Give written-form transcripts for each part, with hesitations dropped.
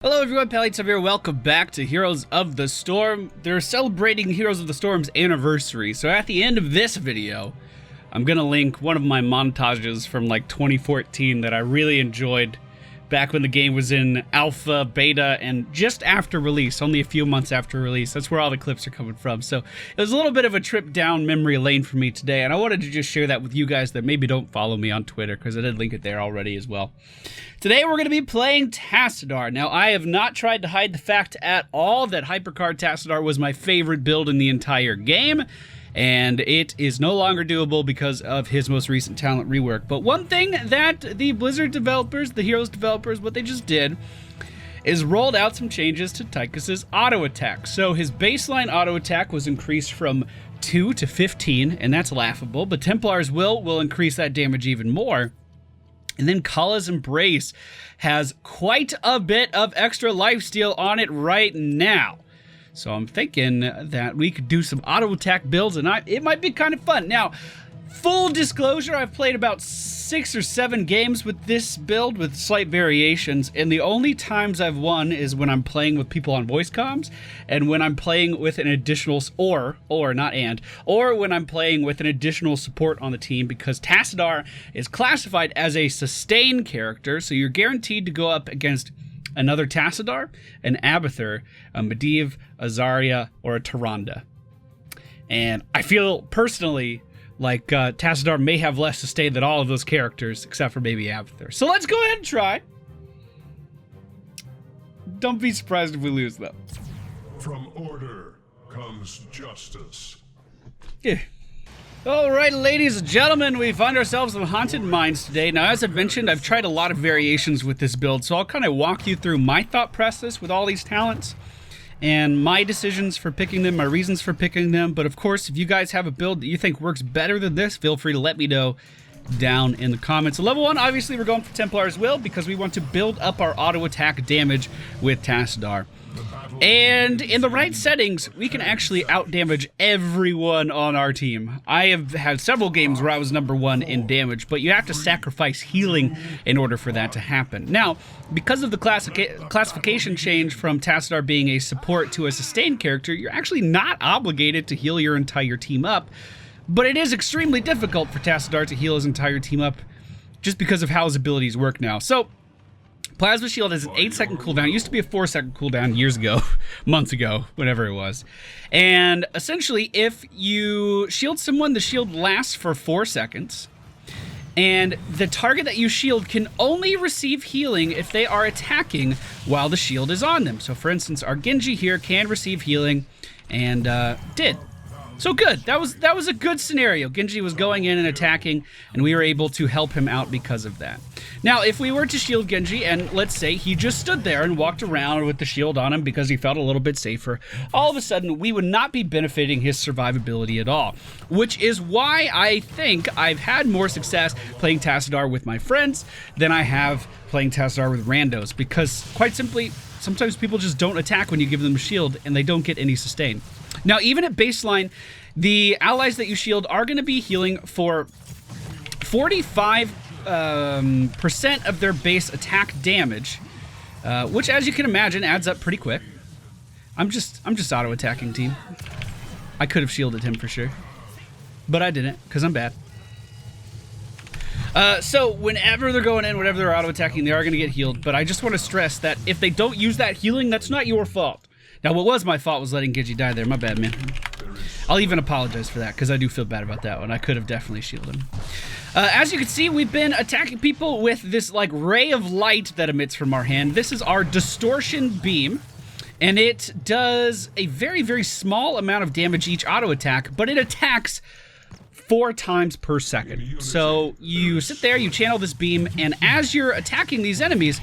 Hello everyone, PallyTime here. Welcome back to Heroes of the Storm. They're celebrating Heroes of the Storm's anniversary, so at the end of this video, I'm gonna link one of my montages from like 2014 that I really enjoyed back when the game was in alpha, beta, and just after release, only a few months after release. That's where all the clips are coming from. So it was a little bit of a trip down memory lane for me today, and I wanted to just share that with you guys that maybe don't follow me on Twitter, because I did link it there already as well. Today we're going to be playing Tassadar. Now, I have not tried to hide the fact at all that Hypercard Tassadar was my favorite build in the entire game, and it is no longer doable because of his most recent talent rework. But one thing that the Blizzard developers, the Heroes developers, what they just did is rolled out some changes to Tychus's auto attack. So his baseline auto attack was increased from 2 to 15, and that's laughable, but Templar's will increase that damage even more. And then Kala's Embrace has quite a bit of extra lifesteal on it right now. So I'm thinking that we could do some auto attack builds, and it might be kind of fun. Now, full disclosure, I've played about 6 or 7 games with this build with slight variations, and the only times I've won is when I'm playing with people on voice comms, and when I'm playing with an additional, or when I'm playing with an additional support on the team, because Tassadar is classified as a sustain character, so you're guaranteed to go up against another Tassadar, an Abathur, a Medivh, a Zarya, or a Tyrande. And I feel personally like Tassadar may have less sustain than all of those characters, except for maybe Abathur. So let's go ahead and try. Don't be surprised if we lose, though. From order comes justice. Yeah. Alright, ladies and gentlemen, we find ourselves in Haunted Mines today. Now, as I've mentioned, I've tried a lot of variations with this build, so I'll kind of walk you through my thought process with all these talents, and my decisions for picking them, my reasons for picking them. But of course, if you guys have a build that you think works better than this, feel free to let me know down in the comments. So level 1, obviously we're going for Templar's Will because we want to build up our auto attack damage with Tassadar. And in the right settings, we can actually out-damage everyone on our team. I have had several games where I was #1 in damage, but you have to sacrifice healing in order for that to happen. Now, because of the classification change from Tassadar being a support to a sustain character, you're actually not obligated to heal your entire team up, but it is extremely difficult for Tassadar to heal his entire team up just because of how his abilities work now. So, Plasma Shield has an 8-second cooldown. It used to be a 4-second cooldown years ago, months ago, whatever it was. And essentially, if you shield someone, the shield lasts for 4 seconds. And the target that you shield can only receive healing if they are attacking while the shield is on them. So for instance, our Genji here can receive healing and did. So good. That was a good scenario. Genji was going in and attacking, and we were able to help him out because of that. Now, if we were to shield Genji, and let's say he just stood there and walked around with the shield on him because he felt a little bit safer, all of a sudden, we would not be benefiting his survivability at all, which is why I think I've had more success playing Tassadar with my friends than I have playing Tassadar with randos, because quite simply, sometimes people just don't attack when you give them a shield, and they don't get any sustain. Now, even at baseline, the allies that you shield are going to be healing for 45% of their base attack damage, which, as you can imagine, adds up pretty quick. I'm just auto-attacking, team. I could have shielded him for sure, but I didn't because I'm bad. So whenever they're going in, whenever they're auto-attacking, they are going to get healed, but I just want to stress that if they don't use that healing, that's not your fault. Now, what was my fault was letting Genji die there. My bad, man. I'll even apologize for that, because I do feel bad about that one. I could have definitely shielded him. As you can see, we've been attacking people with this, like, ray of light that emits from our hand. This is our Distortion Beam, and it does a very, very small amount of damage each auto attack, but it attacks 4 times per second. So you sit there, you channel this beam, and as you're attacking these enemies,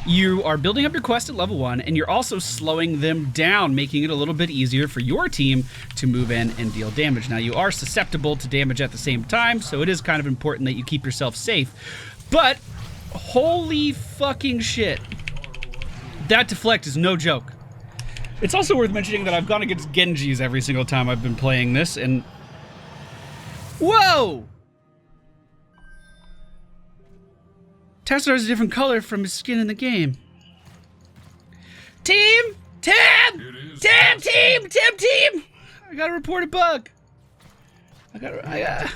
you are building up your quest at level 1, and you're also slowing them down, making it a little bit easier for your team to move in and deal damage. Now, you are susceptible to damage at the same time, so it is kind of important that you keep yourself safe. But, holy fucking shit, that deflect is no joke. It's also worth mentioning that I've gone against Genjis every single time I've been playing this, and... Whoa! Tassadar is a different color from his skin in the game. Team! Tim! Tim! I gotta report a bug. I gotta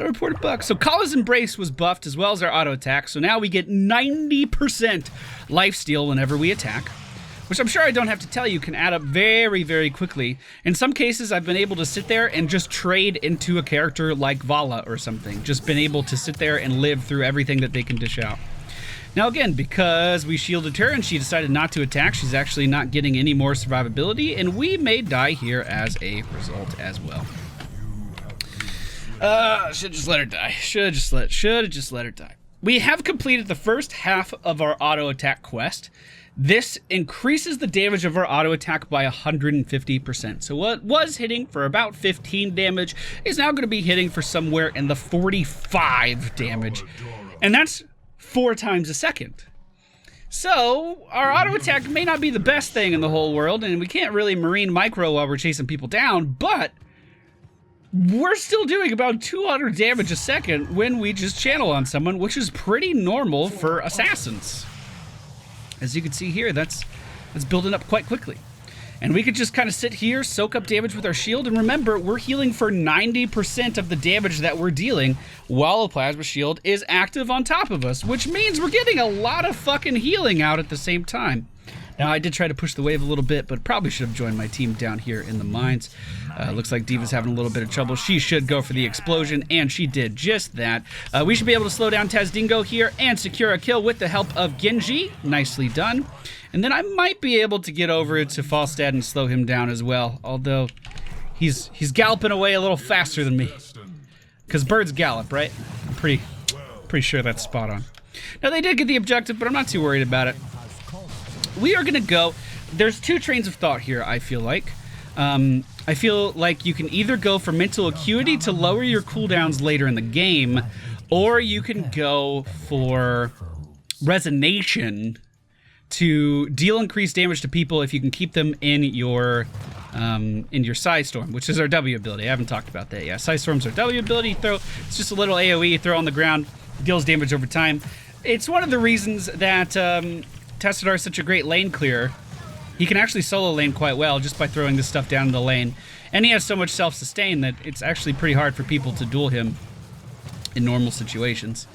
report a bug. So Kala's Embrace was buffed as well as our auto attack. So now we get 90% lifesteal whenever we attack, which I'm sure I don't have to tell you can add up very, very quickly. In some cases, I've been able to sit there and just trade into a character like Vala or something. Just been able to sit there and live through everything that they can dish out. Now again, because we shielded her and she decided not to attack, she's actually not getting any more survivability, and we may die here as a result as well. Should just let her die. Should have just let her die. We have completed the first half of our auto attack quest. This increases the damage of our auto attack by 150%. So what was hitting for about 15 damage is now going to be hitting for somewhere in the 45 damage. And that's 4 times a second. So our auto attack may not be the best thing in the whole world, and we can't really marine micro while we're chasing people down, but we're still doing about 200 damage a second when we just channel on someone, which is pretty normal for assassins. As you can see here, that's building up quite quickly. And we could just kind of sit here, soak up damage with our shield, and remember, we're healing for 90% of the damage that we're dealing while a plasma shield is active on top of us, which means we're getting a lot of fucking healing out at the same time. Now, I did try to push the wave a little bit, but probably should have joined my team down here in the mines. Looks like D.va's having a little bit of trouble. She should go for the explosion, and she did just that. We should be able to slow down Tassadar here and secure a kill with the help of Genji. Nicely done. And then I might be able to get over to Falstad and slow him down as well, although he's galloping away a little faster than me. Because birds gallop, right? I'm pretty sure that's spot on. Now, they did get the objective, but I'm not too worried about it. We are going to go... There's 2 trains of thought here, I feel like. I feel like you can either go for mental acuity to lower your cooldowns later in the game, or you can go for resonation to deal increased damage to people if you can keep them in your Psy Storm, which is our W ability. I haven't talked about that yet. Psy Storm's our W ability. It's just a little AoE, throw on the ground, deals damage over time. It's one of the reasons that Tassadar is such a great lane clearer. He can actually solo lane quite well just by throwing this stuff down the lane. And he has so much self-sustain that it's actually pretty hard for people to duel him in normal situations.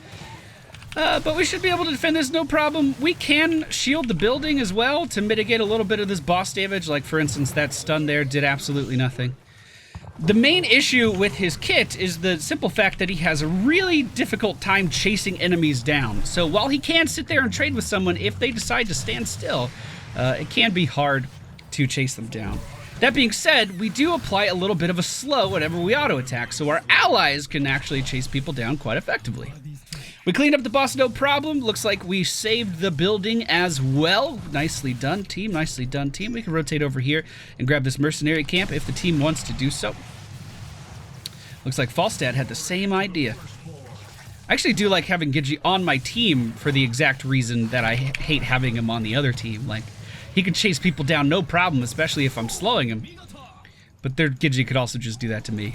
But we should be able to defend this no problem. We can shield the building as well to mitigate a little bit of this boss damage. Like, for instance, that stun there did absolutely nothing. The main issue with his kit is the simple fact that he has a really difficult time chasing enemies down. So while he can sit there and trade with someone, if they decide to stand still, it can be hard to chase them down. That being said, we do apply a little bit of a slow whenever we auto attack, so our allies can actually chase people down quite effectively. We cleaned up the boss, no problem. Looks like we saved the building as well. Nicely done, team. Nicely done, team. We can rotate over here and grab this mercenary camp if the team wants to do so. Looks like Falstad had the same idea. I actually do like having Genji on my team for the exact reason that I hate having him on the other team. Like, he can chase people down no problem, especially if I'm slowing him. But their Genji could also just do that to me.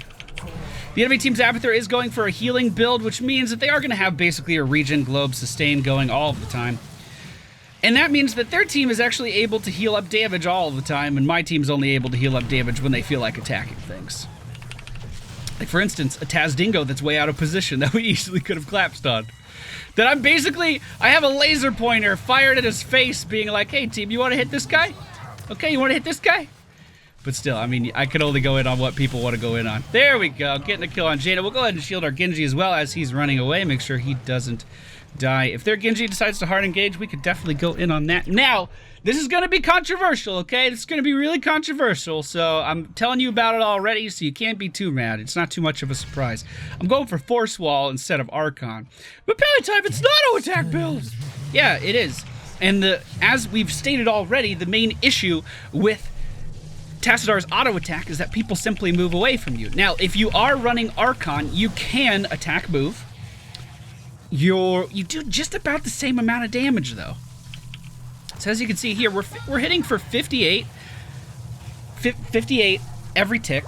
The enemy team's Abathur is going for a healing build, which means that they are going to have basically a regen globe sustain going all of the time. And that means that their team is actually able to heal up damage all of the time, and my team's only able to heal up damage when they feel like attacking things. Like, for instance, a Tassadar that's way out of position that we easily could have collapsed on. That I have a laser pointer fired at his face being like, hey team, you want to hit this guy? Okay, you want to hit this guy? But still, I mean, I can only go in on what people want to go in on. There we go, getting a kill on Jaina. We'll go ahead and shield our Genji as well as he's running away. Make sure he doesn't die. If their Genji decides to hard engage, we could definitely go in on that. Now, this is going to be controversial, okay? This is going to be really controversial, so I'm telling you about it already, so you can't be too mad. It's not too much of a surprise. I'm going for Force Wall instead of Archon. But MFPallytime, it's an auto-attack build! Yeah, it is. And as we've stated already, the main issue with Tassadar's auto attack is that people simply move away from you. Now, if you are running Archon, you can attack move. You do just about the same amount of damage, though. So as you can see here, we're hitting for 58 every tick.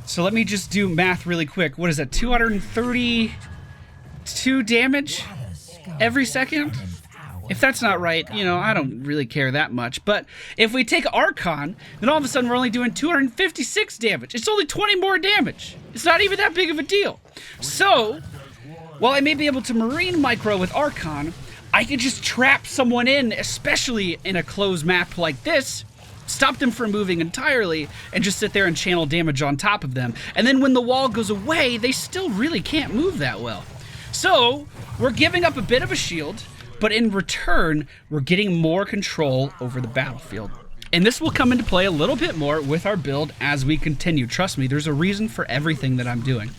So let me just do math really quick. What is that? 232 damage every second? If that's not right, you know, I don't really care that much. But if we take Archon, then all of a sudden we're only doing 256 damage. It's only 20 more damage. It's not even that big of a deal. So, while I may be able to Marine Micro with Archon, I could just trap someone in, especially in a closed map like this, stop them from moving entirely, and just sit there and channel damage on top of them. And then when the wall goes away, they still really can't move that well. So, we're giving up a bit of a shield, but in return, we're getting more control over the battlefield. And this will come into play a little bit more with our build as we continue. Trust me, there's a reason for everything that I'm doing.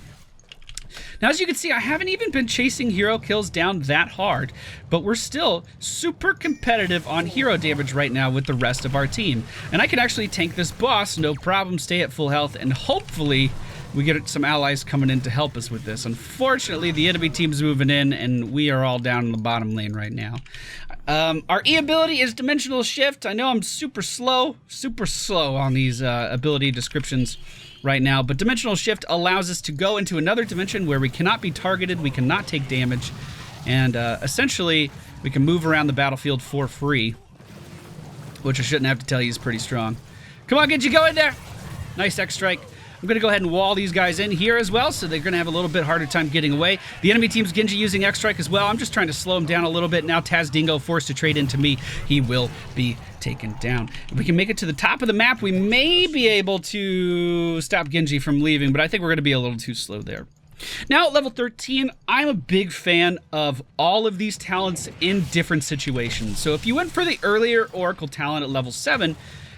Now, as you can see, I haven't even been chasing hero kills down that hard, but we're still super competitive on hero damage right now with the rest of our team. And I can actually tank this boss, no problem, stay at full health, and hopefully we get some allies coming in to help us with this. Unfortunately, the enemy team's moving in, and we are all down in the bottom lane right now. Our E ability is Dimensional Shift. I know I'm super slow on these ability descriptions right now, but Dimensional Shift allows us to go into another dimension where we cannot be targeted, we cannot take damage, and essentially we can move around the battlefield for free, which I shouldn't have to tell you is pretty strong. Come on, Genji, go in there! Nice X-Strike. I'm going to go ahead and wall these guys in here as well, so they're going to have a little bit harder time getting away. The enemy team's Genji using X-Strike as well. I'm just trying to slow him down a little bit. Now Taz Dingo forced to trade into me. He will be taken down. If we can make it to the top of the map, we may be able to stop Genji from leaving, but I think we're going to be a little too slow there. Now at level 13, I'm a big fan of all of these talents in different situations. So if you went for the earlier Oracle talent at level 7,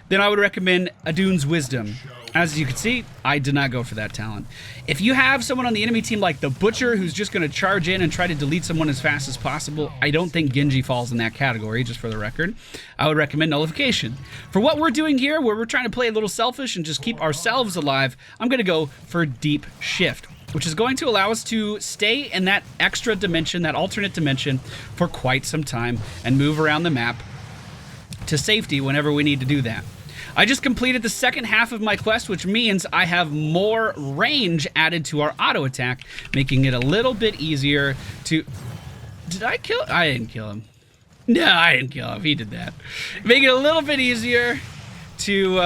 then I would recommend Adun's Wisdom. As you can see, I did not go for that talent. If you have someone on the enemy team like the Butcher who's just going to charge in and try to delete someone as fast as possible, I don't think Genji falls in that category, just for the record. I would recommend Nullification. For what we're doing here, where we're trying to play a little selfish and just keep ourselves alive, I'm going to go for Deep Shift, which is going to allow us to stay in that extra dimension, that alternate dimension, for quite some time and move around the map to safety whenever we need to do that. I just completed the second half of my quest, which means I have more range added to our auto attack, making it a little bit easier to... Did I kill... I didn't kill him. No, I didn't kill him. He did that. Make it a little bit easier to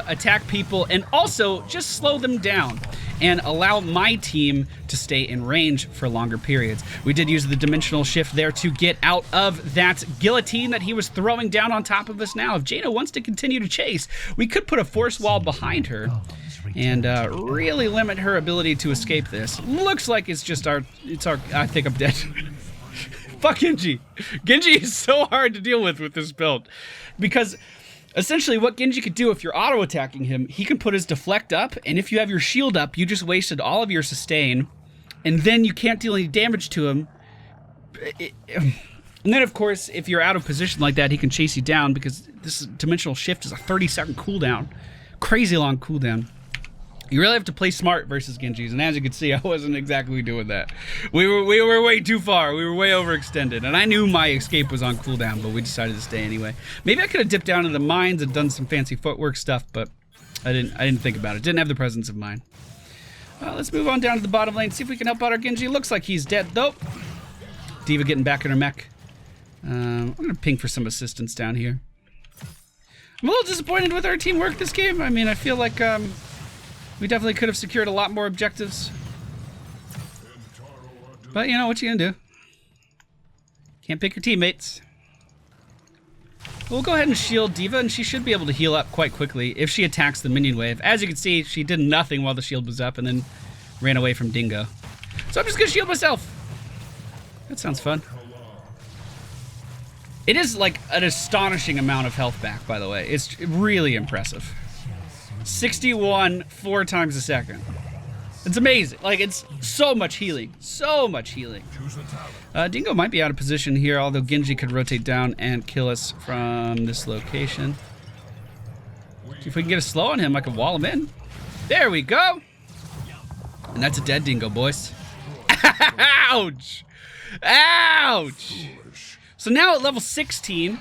attack people and also just slow them down and allow my team to stay in range for longer periods. We did use the Dimensional Shift there to get out of that guillotine that he was throwing down on top of us. Now, if Jaina wants to continue to chase, we could put a force wall behind her and really limit her ability to escape this. Looks like it's just our, I think I'm dead. Fuck Genji. Genji is so hard to deal with this build because essentially what Genji could do if you're auto-attacking him, he can put his deflect up, and if you have your shield up, you just wasted all of your sustain, and then you can't deal any damage to him. And then, of course, if you're out of position like that, he can chase you down because this Dimensional Shift is a 30-second cooldown. Crazy long cooldown. You really have to play smart versus Genjis, and as you can see, I wasn't exactly doing that. We were way too far. We were way overextended, and I knew my escape was on cooldown, but we decided to stay anyway. Maybe I could have dipped down into the mines and done some fancy footwork stuff, but I didn't think about it. Didn't have the presence of mind. Let's move on down to the bottom lane, see if we can help out our Genji. Looks like he's dead, though. D.Va getting back in her mech. I'm gonna ping for some assistance down here. I'm a little disappointed with our teamwork this game. I mean, I feel like we definitely could have secured a lot more objectives. But you know what you gonna do? Can't pick your teammates. We'll go ahead and shield D.Va, and she should be able to heal up quite quickly if she attacks the minion wave. As you can see, she did nothing while the shield was up and then ran away from Dingo. So I'm just gonna shield myself. That sounds fun. It is like an astonishing amount of health back, by the way. It's really impressive. 61 4 times a second. It's amazing. Like, it's so much healing. So much healing. Dingo might be out of position here, although Genji could rotate down and kill us from this location. See if we can get a slow on him, I can wall him in. There we go. And that's a dead Dingo, boys. Ouch! Ouch! So now at level 16,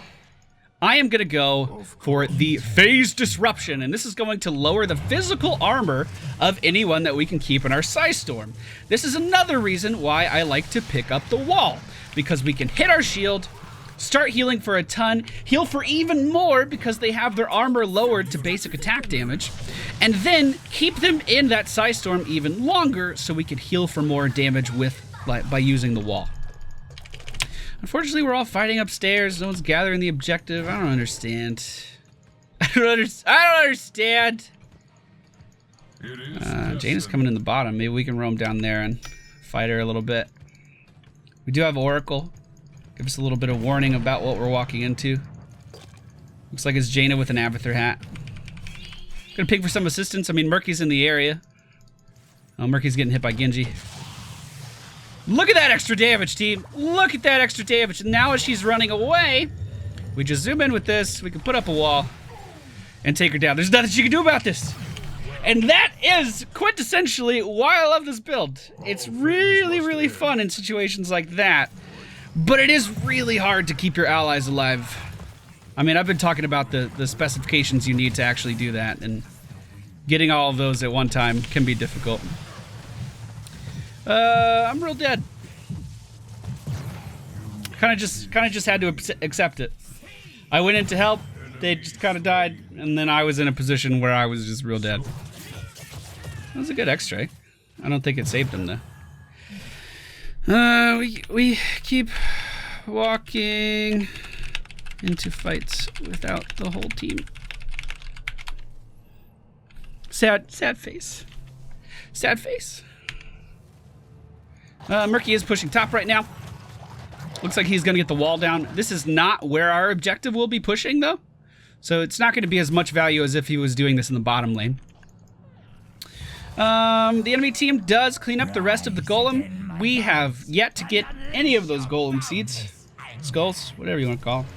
I am going to go for the Phase Disruption, and this is going to lower the physical armor of anyone that we can keep in our Psy Storm. This is another reason why I like to pick up the wall, because we can hit our shield, start healing for a ton, heal for even more because they have their armor lowered to basic attack damage, and then keep them in that Psy Storm even longer so we could heal for more damage by using the wall. Unfortunately, we're all fighting upstairs. No one's gathering the objective. I don't understand. I don't understand. Jaina's coming in the bottom. Maybe we can roam down there and fight her a little bit. We do have Oracle. Give us a little bit of warning about what we're walking into. Looks like it's Jaina with an Abathur hat. Gonna ping for some assistance. I mean, Murky's in the area. Oh, Murky's getting hit by Genji. Look at that extra damage, team. Look at that extra damage. And now as she's running away, we just zoom in with this. We can put up a wall and take her down. There's nothing she can do about this. And that is quintessentially why I love this build. It's really, really fun in situations like that. But it is really hard to keep your allies alive. I mean, I've been talking about the specifications you need to actually do that. And getting all of those at one time can be difficult. I'm real dead. Kind of just had to accept it. I went in to help, they just kind of died, and then I was in a position where I was just real dead. That was a good X-ray. I don't think it saved him though. We keep walking into fights without the whole team. Sad face. Sad face. Murky is pushing top right now. Looks like he's gonna get the wall down. This is not where our objective will be pushing though. So it's not gonna be as much value as if he was doing this in the bottom lane. The enemy team does clean up the rest of the golem. We have yet to get any of those golem seeds. Skulls, whatever you want to call them.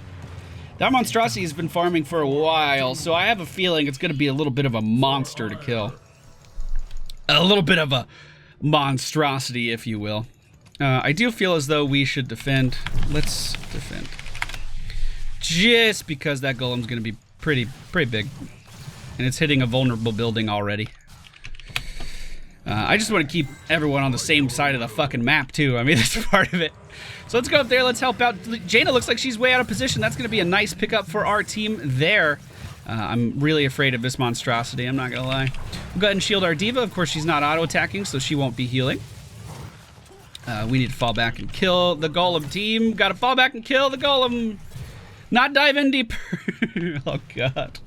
That monstrosity has been farming for a while, so I have a feeling it's gonna be a little bit of a monster to kill. A little bit of a monstrosity, if you will. I do feel as though we should defend. Let's defend. Just because that golem's gonna be pretty big. And it's hitting a vulnerable building already. I just want to keep everyone on the same side of the fucking map too. I mean, that's part of it. So let's go up there, let's help out. Jaina looks like she's way out of position. That's gonna be a nice pickup for our team there. I'm really afraid of this monstrosity, I'm not gonna lie. We'll go ahead and shield our D.Va. Of course, she's not auto-attacking, so she won't be healing. We need to fall back and kill the golem team. Gotta fall back and kill the golem. Not dive in deeper. Oh, God.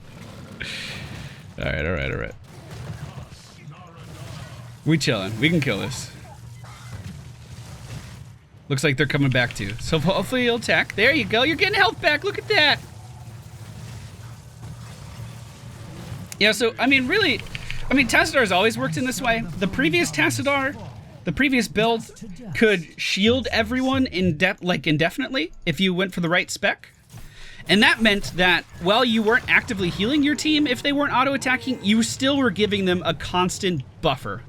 All right. We chilling. We can kill this. Looks like they're coming back too. So hopefully he'll attack. There you go. You're getting health back. Look at that. Yeah, so, I mean, really, Tassadar has always worked in this way. The previous Tassadar, the previous build, could shield everyone indefinitely if you went for the right spec. And that meant that while you weren't actively healing your team, if they weren't auto-attacking, you still were giving them a constant buffer.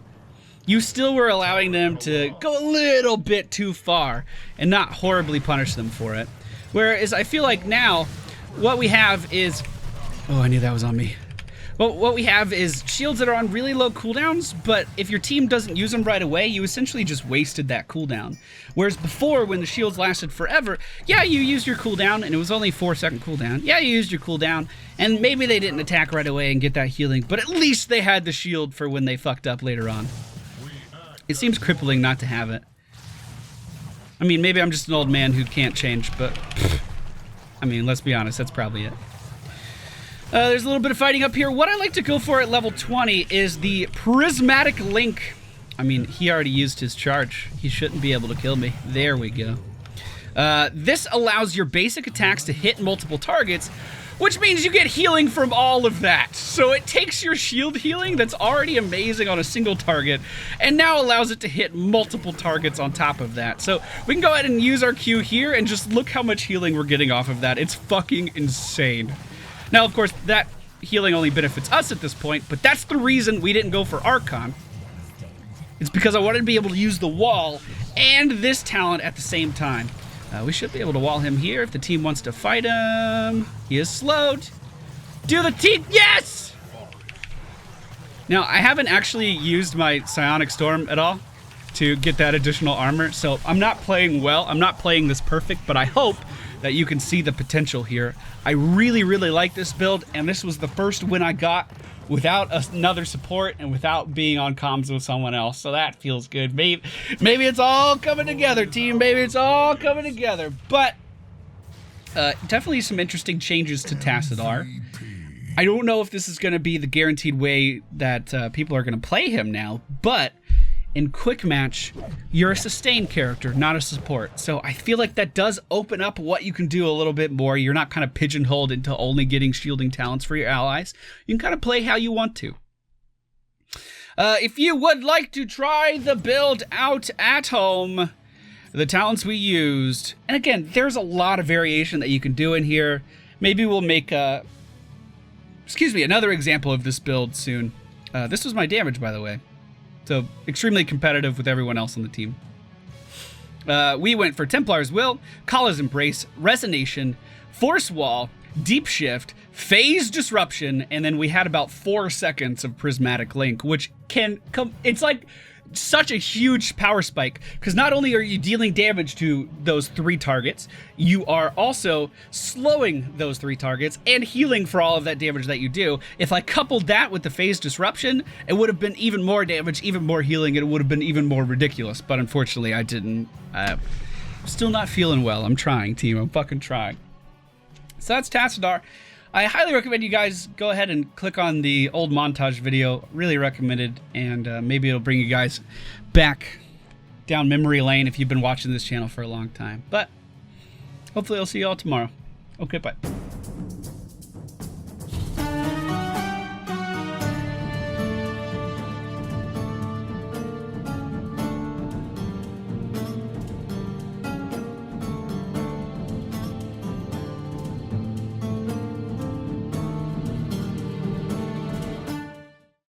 You still were allowing them to go a little bit too far and not horribly punish them for it. Whereas I feel like now, what we have is... Oh, I knew that was on me. Well, what we have is shields that are on really low cooldowns, but if your team doesn't use them right away, you essentially just wasted that cooldown. Whereas before, when the shields lasted forever, yeah, you used your cooldown, and it was only 4-second cooldown. Yeah, you used your cooldown, and maybe they didn't attack right away and get that healing, but at least they had the shield for when they fucked up later on. It seems crippling not to have it. I mean, maybe I'm just an old man who can't change, but... I mean, let's be honest, that's probably it. There's a little bit of fighting up here. What I like to go for at level 20 is the Prismatic Link. I mean, he already used his charge. He shouldn't be able to kill me. There we go. This allows your basic attacks to hit multiple targets, which means you get healing from all of that. So it takes your shield healing that's already amazing on a single target and now allows it to hit multiple targets on top of that. So we can go ahead and use our Q here and just look how much healing we're getting off of that. It's fucking insane. Now, of course, that healing only benefits us at this point, but that's the reason we didn't go for Archon. It's because I wanted to be able to use the wall and this talent at the same time. We should be able to wall him here if the team wants to fight him. He is slowed. Do the team, yes! Now, I haven't actually used my Psionic Storm at all to get that additional armor, so I'm not playing well. I'm not playing this perfect, but I hope that you can see the potential here. I really, really like this build, and this was the first win I got without another support and without being on comms with someone else, so that feels good. Maybe it's all coming together, team. Maybe it's all coming together. But definitely some interesting changes to Tassadar. I don't know if this is going to be the guaranteed way that people are going to play him now, but in quick match, you're a sustained character, not a support. So I feel like that does open up what you can do a little bit more. You're not kind of pigeonholed into only getting shielding talents for your allies. You can kind of play how you want to. If you would like to try the build out at home, the talents we used, and again, there's a lot of variation that you can do in here. Maybe we'll make another example of this build soon. This was my damage, by the way. So, extremely competitive with everyone else on the team. We went for Templar's Will, Kala's Embrace, Resonation, Force Wall, Deep Shift, Phase Disruption, and then we had about 4 seconds of Prismatic Link, which can come... It's like such a huge power spike, because not only are you dealing damage to those 3 targets, you are also slowing those 3 targets and healing for all of that damage that you do. If I coupled that with the Phase Disruption, it would have been even more damage, even more healing, and it would have been even more ridiculous, but unfortunately I didn't. I'm still not feeling well. I'm trying, team. I'm fucking trying. So that's Tassadar. I highly recommend you guys go ahead and click on the old montage video. Really recommended, and maybe it'll bring you guys back down memory lane if you've been watching this channel for a long time. But hopefully I'll see you all tomorrow. Okay, bye.